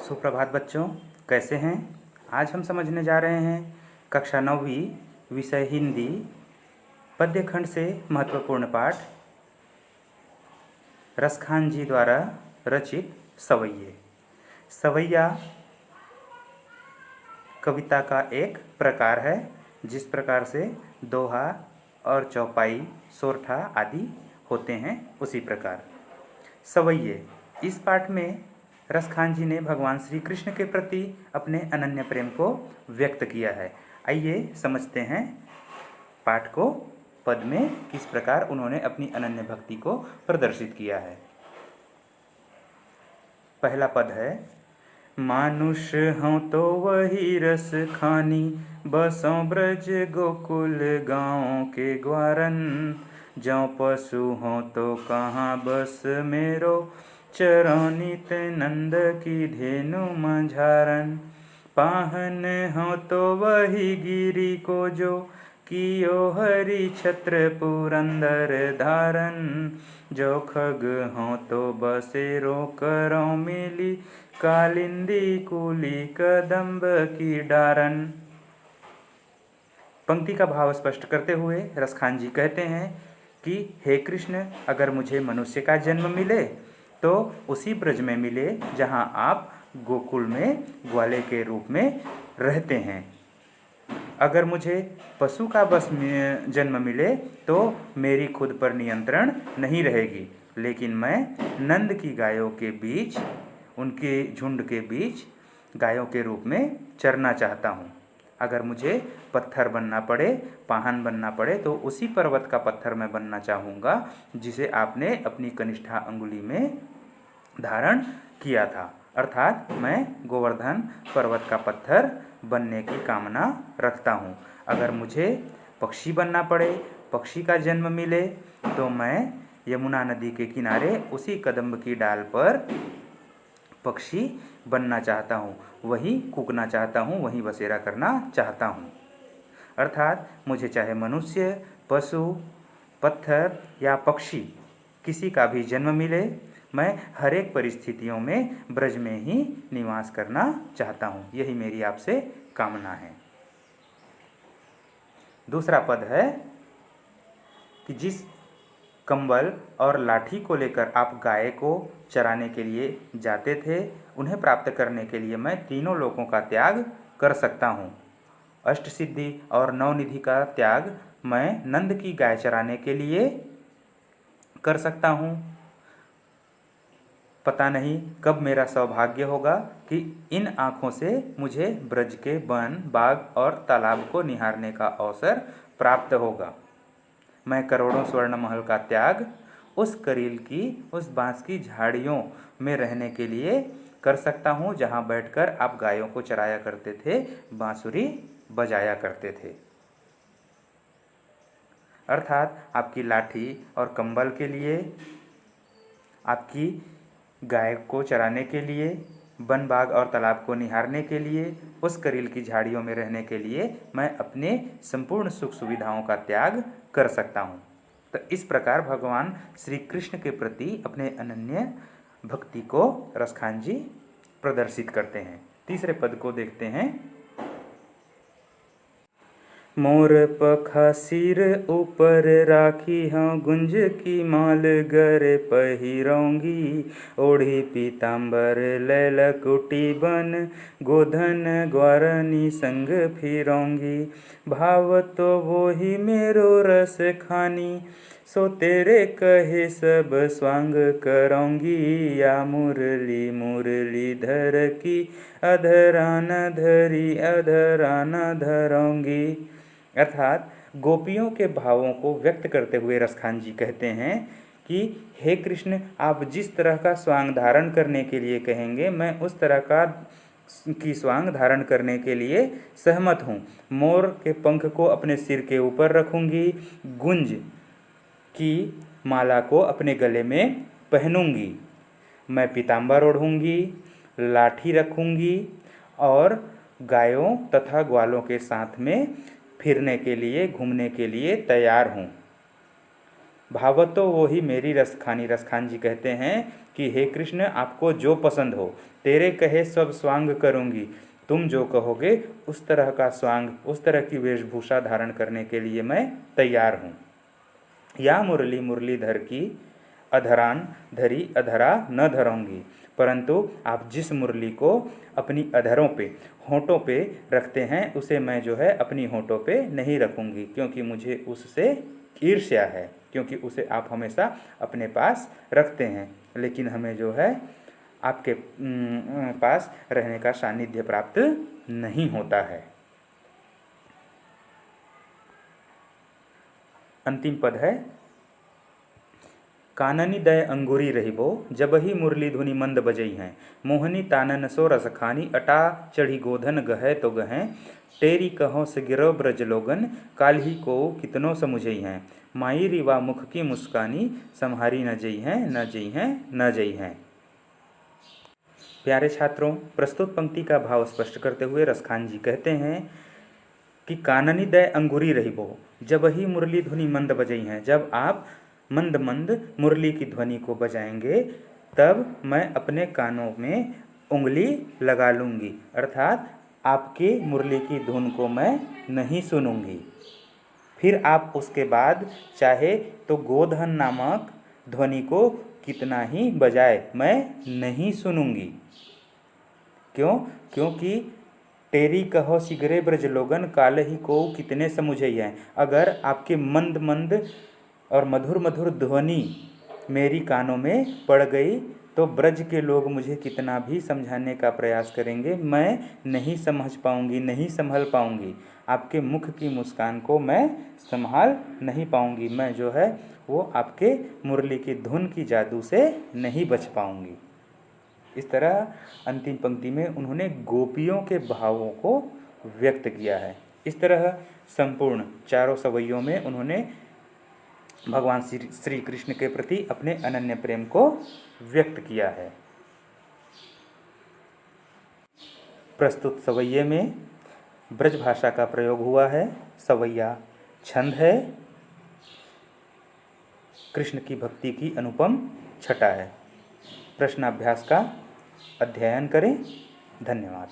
सुप्रभात बच्चों, कैसे हैं? आज हम समझने जा रहे हैं कक्षा 9वीं विषय हिंदी पद्य खंड से महत्वपूर्ण पाठ रसखान जी द्वारा रचित सवैये। सवैया कविता का एक प्रकार है, जिस प्रकार से दोहा और चौपाई, सोरठा आदि होते हैं, उसी प्रकार सवैये। इस पाठ में रसखान जी ने भगवान श्री कृष्ण के प्रति अपने अनन्य प्रेम को व्यक्त किया है। आइए समझते हैं पाठ को। पद में किस प्रकार उन्होंने अपनी अनन्य भक्ति को प्रदर्शित किया है। पहला पद है, मानुष हों तो वही रस खानी, बसों ब्रज गोकुल गाँव के ग्वारन। ज्यों पशु हों तो कहाँ बस मेरो, चरौनित नंद की धेनु मझारन। पाहन हो तो वही गिरी को जो, कियो हरि छत्र पुरंदर धारन। जो खग हो तो बसेरो करो मिली, कालिंदी कुली कदम्ब की डारन। पंक्ति का भाव स्पष्ट करते हुए रसखान जी कहते हैं कि हे कृष्ण, अगर मुझे मनुष्य का जन्म मिले तो उसी ब्रज में मिले जहाँ आप गोकुल में ग्वाले के रूप में रहते हैं। अगर मुझे पशु का बस में जन्म मिले तो मेरी खुद पर नियंत्रण नहीं रहेगी, लेकिन मैं नंद की गायों के बीच, उनके झुंड के बीच गायों के रूप में चरना चाहता हूँ। अगर मुझे पत्थर बनना पड़े, पाहन बनना पड़े, तो उसी पर्वत का पत्थर मैं बनना चाहूँगा जिसे आपने अपनी कनिष्ठा अंगुली में धारण किया था। अर्थात मैं गोवर्धन पर्वत का पत्थर बनने की कामना रखता हूँ। अगर मुझे पक्षी बनना पड़े, पक्षी का जन्म मिले, तो मैं यमुना नदी के किनारे उसी कदम्ब की डाल पर पक्षी बनना चाहता हूँ, वहीं कूकना चाहता हूँ, वहीं बसेरा करना चाहता हूँ। अर्थात मुझे चाहे मनुष्य, पशु, पत्थर या पक्षी किसी का भी जन्म मिले, मैं हर एक परिस्थितियों में ब्रज में ही निवास करना चाहता हूँ। यही मेरी आपसे कामना है। दूसरा पद है कि जिस कंबल और लाठी को लेकर आप गाय को चराने के लिए जाते थे, उन्हें प्राप्त करने के लिए मैं तीनों लोकों का त्याग कर सकता हूँ। अष्टसिद्धि और नवनिधि का त्याग मैं नंद की गाय चराने के लिए कर सकता हूँ। पता नहीं कब मेरा सौभाग्य होगा कि इन आँखों से मुझे ब्रज के वन, बाग और तालाब को निहारने का अवसर प्राप्त होगा। मैं करोड़ों स्वर्ण महल का त्याग उस करील की, उस बांस की झाड़ियों में रहने के लिए कर सकता हूँ जहाँ बैठकर आप गायों को चराया करते थे, बांसुरी बजाया करते थे। अर्थात आपकी लाठी और कंबल के लिए, आपकी गाय को चराने के लिए, वन, बाग और तालाब को निहारने के लिए, उस करील की झाड़ियों में रहने के लिए मैं अपने संपूर्ण सुख सुविधाओं का त्याग कर सकता हूँ। तो इस प्रकार भगवान श्री कृष्ण के प्रति अपने अनन्य भक्ति को रसखान जी प्रदर्शित करते हैं। तीसरे पद को देखते हैं। मोर पखा सिर ऊपर राखी हाँ, गुंज की माल गर पहिरोंगी। ओढ़ी पीताम्बर लैलकुटी बन, गोधन ग्वारनी संग फिरोंगी। भाव तो वो ही मेरो रस खानी, सो तेरे कहे सब स्वांग करोंगी। या मुरली मुरली धर की, अधरान धरी अधरान धरोंगी। अर्थात गोपियों के भावों को व्यक्त करते हुए रसखान जी कहते हैं कि हे कृष्ण, आप जिस तरह का स्वांग धारण करने के लिए कहेंगे, मैं उस तरह की स्वांग धारण करने के लिए सहमत हूँ। मोर के पंख को अपने सिर के ऊपर रखूँगी, गुंज की माला को अपने गले में पहनूंगी, मैं पीताम्बर ओढ़ूंगी, लाठी रखूंगी और गायों तथा ग्वालों के साथ में फिरने के लिए, घूमने के लिए तैयार हूँ। भावतो वो ही मेरी रसखानी। रसखान जी कहते हैं कि हे कृष्ण, आपको जो पसंद हो, तेरे कहे सब स्वांग करूँगी। तुम जो कहोगे उस तरह का स्वांग, उस तरह की वेशभूषा धारण करने के लिए मैं तैयार हूँ। या मुरली मुरलीधर की अधरान धरी अधरा न धरूंगी। परंतु आप जिस मुरली को अपनी अधरों पे, होंठों पे रखते हैं, उसे मैं जो है अपनी होंठों पे नहीं रखूंगी, क्योंकि मुझे उससे ईर्ष्या है, क्योंकि उसे आप हमेशा अपने पास रखते हैं, लेकिन हमें जो है आपके पास रहने का सानिध्य प्राप्त नहीं होता है। अंतिम पद है, काननी दय अंगुरी रहिबो, जब ही मुरली धुनि मंद बजई हैं। मोहनी तानन सो रसखानी, अटा चढ़ी गोधन गहे तो गहें। टेरी कहो से गिरो ब्रज लोगन, काल्ही को कितनों समुझई हैं। माई रिवा मुख की मुस्कानी, सम्हारी न जई हैं, न जई हैं, न जई हैं। प्यारे छात्रों, प्रस्तुत पंक्ति का भाव स्पष्ट करते हुए रसखान जी कहते हैं कि काननी दय अंगुरी रहिबो, जब ही मुरली ध्वनि मंद बजई हैं। जब आप मंद मंद मुरली की ध्वनि को बजाएंगे, तब मैं अपने कानों में उंगली लगा लूँगी, अर्थात आपकी मुरली की धुन को मैं नहीं सुनूंगी। फिर आप उसके बाद चाहे तो गोधन नामक ध्वनि को कितना ही बजाए, मैं नहीं सुनूंगी। क्यों? क्योंकि टेरी कहो सिगरे ब्रज लोगन, काल ही को कितने समुझई हैं। अगर आपके मंद मंद और मधुर मधुर ध्वनि मेरी कानों में पड़ गई, तो ब्रज के लोग मुझे कितना भी समझाने का प्रयास करेंगे, मैं नहीं समझ पाऊंगी, नहीं संभल पाऊंगी। आपके मुख की मुस्कान को मैं संभाल नहीं पाऊंगी। मैं जो है वो आपके मुरली की धुन की जादू से नहीं बच पाऊंगी। इस तरह अंतिम पंक्ति में उन्होंने गोपियों के भावों को व्यक्त किया है। इस तरह संपूर्ण चारों सवैयों में उन्होंने भगवान श्री कृष्ण के प्रति अपने अनन्य प्रेम को व्यक्त किया है। प्रस्तुत सवैये में ब्रज भाषा का प्रयोग हुआ है। सवैया छंद है। कृष्ण की भक्ति की अनुपम छटा है। प्रश्नाभ्यास का अध्ययन करें। धन्यवाद।